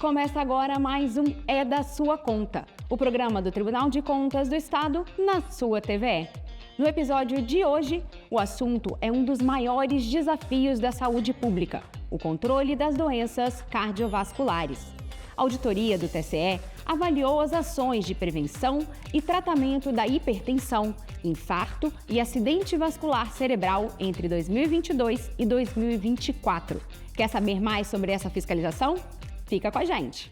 Começa agora mais um É da Sua Conta, o programa do Tribunal de Contas do Estado na sua TVE. No episódio de hoje, o assunto é um dos maiores desafios da saúde pública, o controle das doenças cardiovasculares. A auditoria do TCE avaliou as ações de prevenção e tratamento da hipertensão, infarto e acidente vascular cerebral entre 2022 e 2024. Quer saber mais sobre essa fiscalização? Fica com a gente!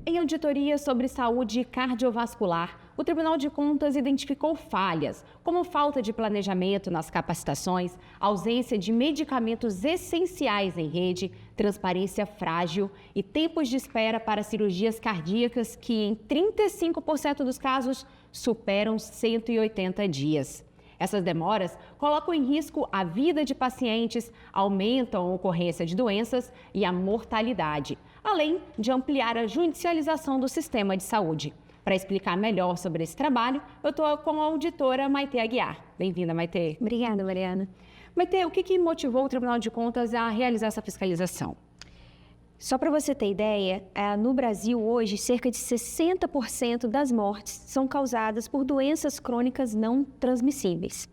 Em auditoria sobre saúde cardiovascular, o Tribunal de Contas identificou falhas, como falta de planejamento nas capacitações, ausência de medicamentos essenciais em rede, transparência frágil e tempos de espera para cirurgias cardíacas que, em 35% dos casos, superam 180 dias. Essas demoras colocam em risco a vida de pacientes, aumentam a ocorrência de doenças e a mortalidade, além de ampliar a judicialização do sistema de saúde. Para explicar melhor sobre esse trabalho, eu estou com a auditora Maitê Aguiar. Bem-vinda, Maitê. Obrigada, Mariana. Maitê, o que motivou o Tribunal de Contas a realizar essa fiscalização? Só para você ter ideia, no Brasil hoje, cerca de 60% das mortes são causadas por doenças crônicas não transmissíveis.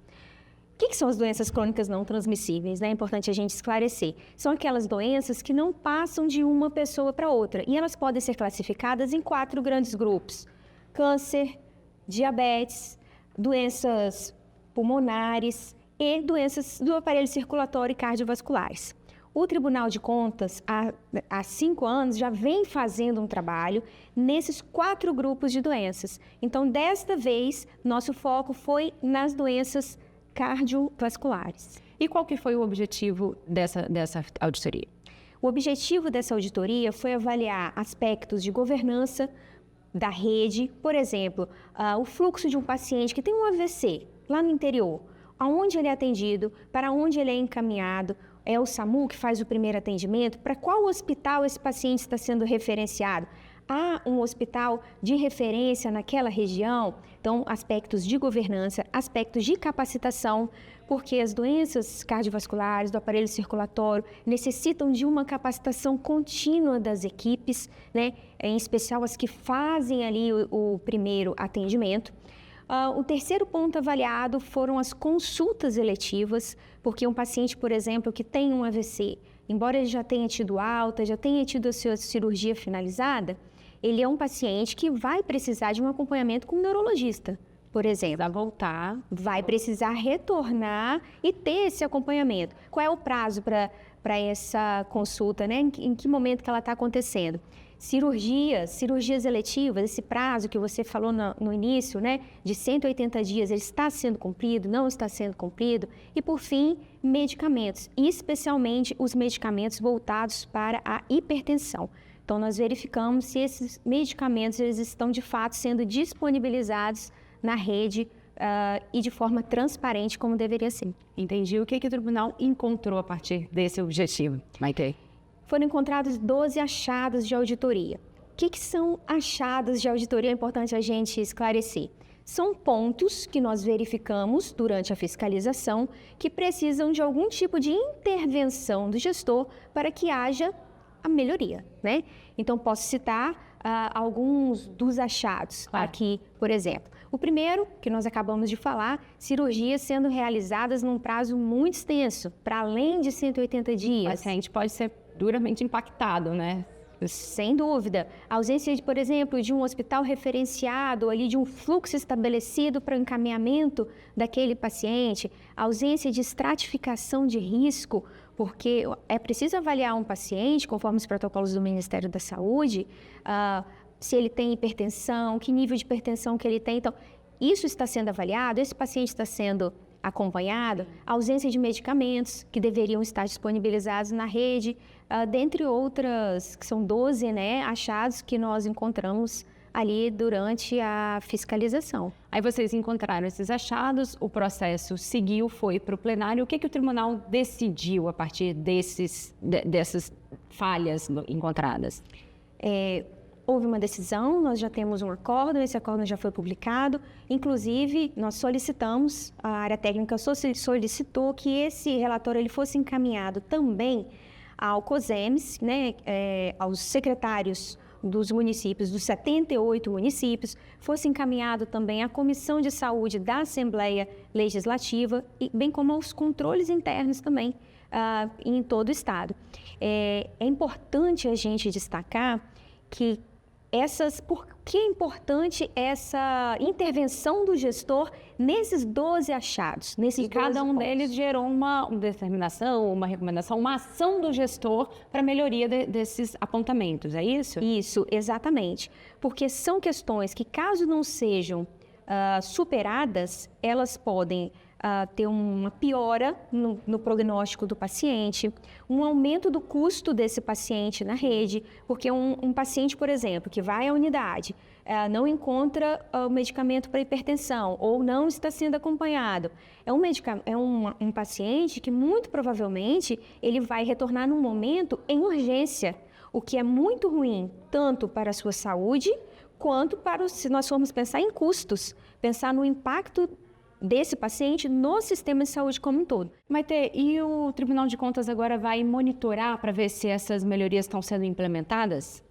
O que são as doenças crônicas não transmissíveis? É importante a gente esclarecer. São aquelas doenças que não passam de uma pessoa para outra e elas podem ser classificadas em 4 grandes grupos: câncer, diabetes, doenças pulmonares e doenças do aparelho circulatório e cardiovasculares. O Tribunal de Contas, há 5 anos, já vem fazendo um trabalho nesses 4 grupos de doenças. Então, desta vez, nosso foco foi nas doenças cardiovasculares. E qual que foi o objetivo dessa auditoria? O objetivo dessa auditoria foi avaliar aspectos de governança da rede, por exemplo, o fluxo de um paciente que tem um AVC lá no interior, aonde ele é atendido, para onde ele é encaminhado. É o SAMU que faz o primeiro atendimento? Para qual hospital esse paciente está sendo referenciado? Há um hospital de referência naquela região? Então, aspectos de governança, aspectos de capacitação, porque as doenças cardiovasculares do aparelho circulatório necessitam de uma capacitação contínua das equipes, né? Em especial as que fazem ali o primeiro atendimento. O terceiro ponto avaliado foram as consultas eletivas, porque um paciente, por exemplo, que tem um AVC, embora ele já tenha tido alta, já tenha tido a sua cirurgia finalizada, ele é um paciente que vai precisar de um acompanhamento com um neurologista, por exemplo. Vai precisar retornar e ter esse acompanhamento. Qual é o prazo para essa consulta, né? Em que momento que ela está acontecendo? Cirurgias eletivas, esse prazo que você falou no início, né, de 180 dias, ele está sendo cumprido, não está sendo cumprido? E, por fim, medicamentos, especialmente os medicamentos voltados para a hipertensão. Então, nós verificamos se esses medicamentos eles estão, de fato, sendo disponibilizados na rede e de forma transparente, como deveria ser. Entendi. O que o tribunal encontrou a partir desse objetivo, Maitê? Foram encontrados 12 achados de auditoria. O que são achados de auditoria? É importante a gente esclarecer. São pontos que nós verificamos durante a fiscalização que precisam de algum tipo de intervenção do gestor para que haja a melhoria, né? Então, posso citar alguns dos achados aqui, por exemplo. O primeiro, que nós acabamos de falar, cirurgias sendo realizadas num prazo muito extenso, para além de 180 dias. O paciente pode ser duramente impactado, né? Sem dúvida. A ausência, por exemplo, de um hospital referenciado, ali de um fluxo estabelecido para o encaminhamento daquele paciente, a ausência de estratificação de risco, porque é preciso avaliar um paciente, conforme os protocolos do Ministério da Saúde, se ele tem hipertensão, que nível de hipertensão que ele tem. Então, isso está sendo avaliado, esse paciente está sendo acompanhado, a ausência de medicamentos que deveriam estar disponibilizados na rede, dentre outras, que são 12, né, achados que nós encontramos ali durante a fiscalização. Aí vocês encontraram esses achados, o processo seguiu, foi para o plenário. O que o tribunal decidiu a partir dessas falhas encontradas? houve uma decisão, nós já temos um acórdão, esse acórdão já foi publicado. Inclusive, nós solicitamos, a área técnica solicitou que esse relatório ele fosse encaminhado também ao COSEMES, né, aos secretários dos municípios, dos 78 municípios, fosse encaminhado também à Comissão de Saúde da Assembleia Legislativa, e bem como aos controles internos também em todo o Estado. É importante a gente destacar que por que é importante essa intervenção do gestor nesses 12 achados, nesses E cada um deles gerou uma determinação, uma recomendação, uma ação do gestor para a melhoria desses apontamentos, é isso? Isso, exatamente. Porque são questões que, caso não sejam superadas, elas podem ter uma piora no prognóstico do paciente, um aumento do custo desse paciente na rede, porque um paciente, por exemplo, que vai à unidade, não encontra o medicamento para hipertensão ou não está sendo acompanhado. É um paciente que muito provavelmente ele vai retornar num momento em urgência, o que é muito ruim, tanto para a sua saúde, quanto se nós formos pensar em custos, pensar no impacto desse paciente no sistema de saúde como um todo. Maite, e o Tribunal de Contas agora vai monitorar para ver se essas melhorias estão sendo implementadas?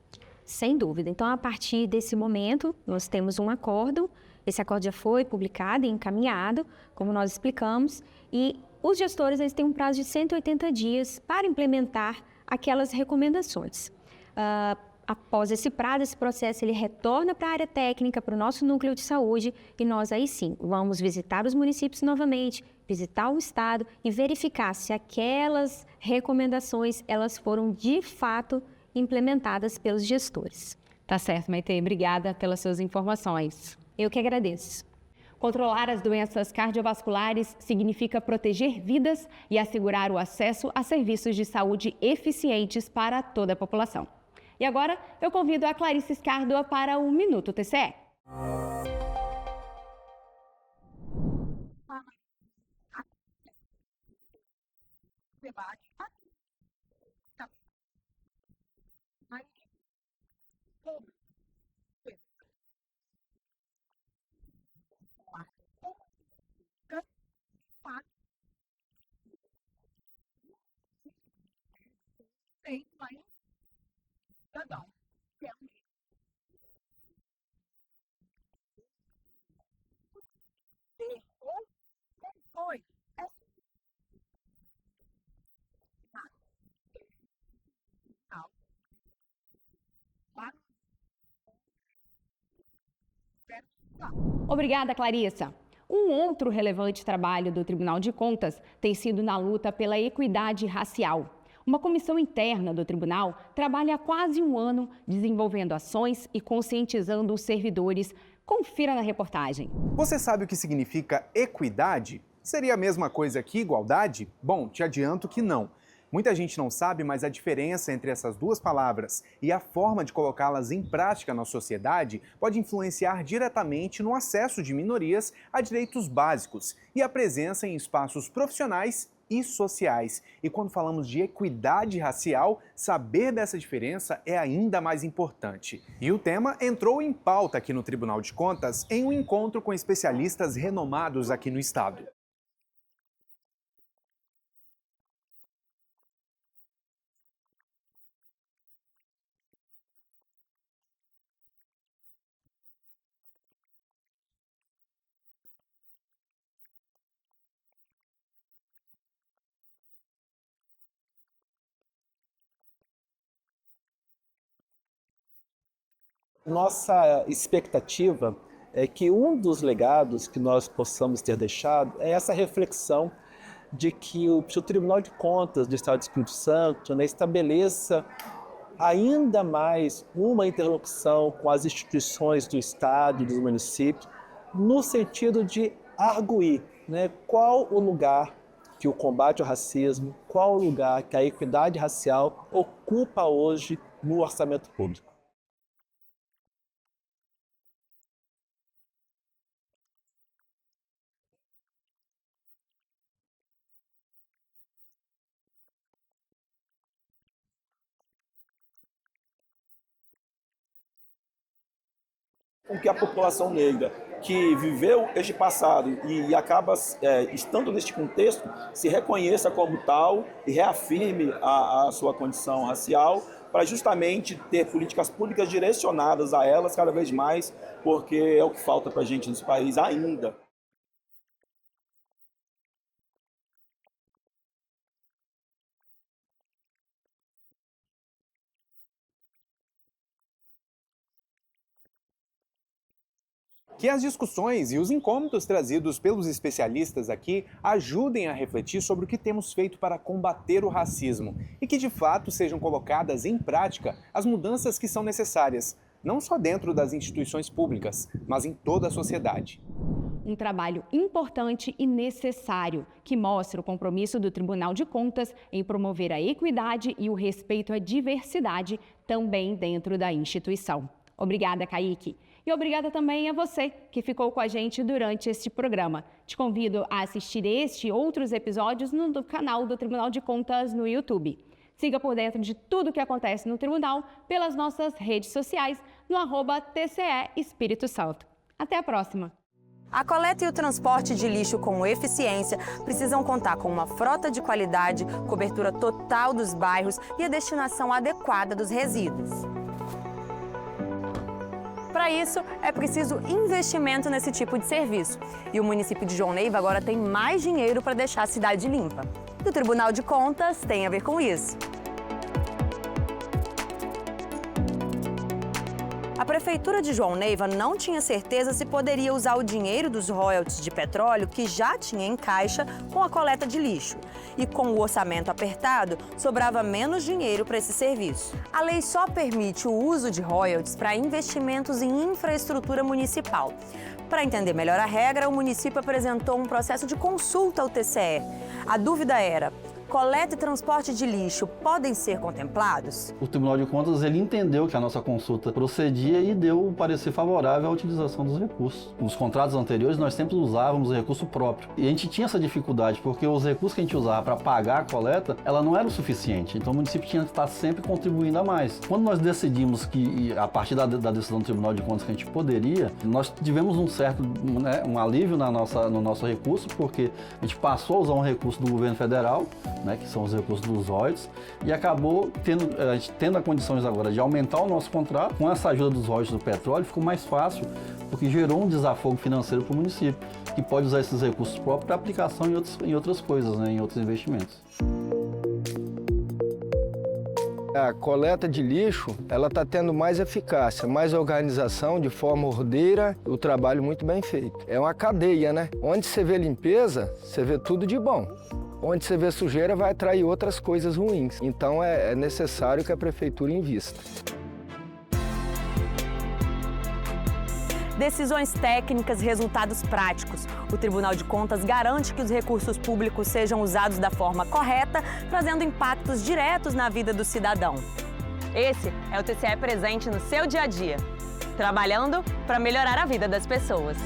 Sem dúvida. Então, a partir desse momento, nós temos um acórdão. Esse acórdão já foi publicado e encaminhado, como nós explicamos, e os gestores eles têm um prazo de 180 dias para implementar aquelas recomendações. Após esse prazo, esse processo ele retorna para a área técnica, para o nosso núcleo de saúde, e nós aí sim vamos visitar os municípios novamente, visitar o estado e verificar se aquelas recomendações elas foram de fato implementadas pelos gestores. Tá certo, Maite. Obrigada pelas suas informações. Eu que agradeço. Controlar as doenças cardiovasculares significa proteger vidas e assegurar o acesso a serviços de saúde eficientes para toda a população. E agora eu convido a Clarice Scardua para o Minuto TCE. Obrigada, Clarissa. Um outro relevante trabalho do Tribunal de Contas tem sido na luta pela equidade racial. Uma comissão interna do tribunal trabalha há quase um ano desenvolvendo ações e conscientizando os servidores. Confira na reportagem. Você sabe o que significa equidade? Seria a mesma coisa que igualdade? Bom, te adianto que não. Muita gente não sabe, mas a diferença entre essas duas palavras e a forma de colocá-las em prática na sociedade pode influenciar diretamente no acesso de minorias a direitos básicos e a presença em espaços profissionais e sociais. E quando falamos de equidade racial, saber dessa diferença é ainda mais importante. E o tema entrou em pauta aqui no Tribunal de Contas em um encontro com especialistas renomados aqui no estado. Nossa expectativa é que um dos legados que nós possamos ter deixado é essa reflexão de que o Tribunal de Contas do Estado do Espírito Santo, né, estabeleça ainda mais uma interlocução com as instituições do Estado e dos municípios, no sentido de arguir, né, qual o lugar que o combate ao racismo, qual o lugar que a equidade racial ocupa hoje no orçamento público. com que a população negra que viveu este passado e acaba estando neste contexto se reconheça como tal e reafirme a sua condição racial, para justamente ter políticas públicas direcionadas a elas cada vez mais, porque é o que falta para a gente nesse país ainda. Que as discussões e os incômodos trazidos pelos especialistas aqui ajudem a refletir sobre o que temos feito para combater o racismo e que, de fato, sejam colocadas em prática as mudanças que são necessárias, não só dentro das instituições públicas, mas em toda a sociedade. Um trabalho importante e necessário que mostra o compromisso do Tribunal de Contas em promover a equidade e o respeito à diversidade também dentro da instituição. Obrigada, Kaique. E obrigada também a você que ficou com a gente durante este programa. Te convido a assistir este e outros episódios no canal do Tribunal de Contas no YouTube. Siga por dentro de tudo o que acontece no Tribunal pelas nossas redes sociais no @TCE Espírito Santo. Até a próxima! A coleta e o transporte de lixo com eficiência precisam contar com uma frota de qualidade, cobertura total dos bairros e a destinação adequada dos resíduos. Para isso, é preciso investimento nesse tipo de serviço. E o município de João Neiva agora tem mais dinheiro para deixar a cidade limpa. E o Tribunal de Contas tem a ver com isso. A Prefeitura de João Neiva não tinha certeza se poderia usar o dinheiro dos royalties de petróleo que já tinha em caixa com a coleta de lixo. E com o orçamento apertado, sobrava menos dinheiro para esse serviço. A lei só permite o uso de royalties para investimentos em infraestrutura municipal. Para entender melhor a regra, o município apresentou um processo de consulta ao TCE. A dúvida era: coleta e transporte de lixo podem ser contemplados? O Tribunal de Contas ele entendeu que a nossa consulta procedia e deu um parecer favorável à utilização dos recursos. Nos contratos anteriores nós sempre usávamos o recurso próprio e a gente tinha essa dificuldade porque os recursos que a gente usava para pagar a coleta, ela não era o suficiente, então o município tinha que estar sempre contribuindo a mais. Quando nós decidimos que, a partir da decisão do Tribunal de Contas que a gente poderia, nós tivemos um certo um alívio no nosso recurso, porque a gente passou a usar um recurso do governo federal, que são os recursos dos royalties, e acabou tendo a condições agora de aumentar o nosso contrato. Com essa ajuda dos royalties do petróleo, ficou mais fácil, porque gerou um desafogo financeiro para o município, que pode usar esses recursos próprios para aplicação em outras coisas, em outros investimentos. A coleta de lixo, ela está tendo mais eficácia, mais organização, de forma ordeira, o trabalho muito bem feito. É uma cadeia, né? Onde você vê limpeza, você vê tudo de bom. Onde você vê sujeira, vai atrair outras coisas ruins. Então é necessário que a Prefeitura invista. Decisões técnicas e resultados práticos. O Tribunal de Contas garante que os recursos públicos sejam usados da forma correta, trazendo impactos diretos na vida do cidadão. Esse é o TCE presente no seu dia a dia, trabalhando para melhorar a vida das pessoas.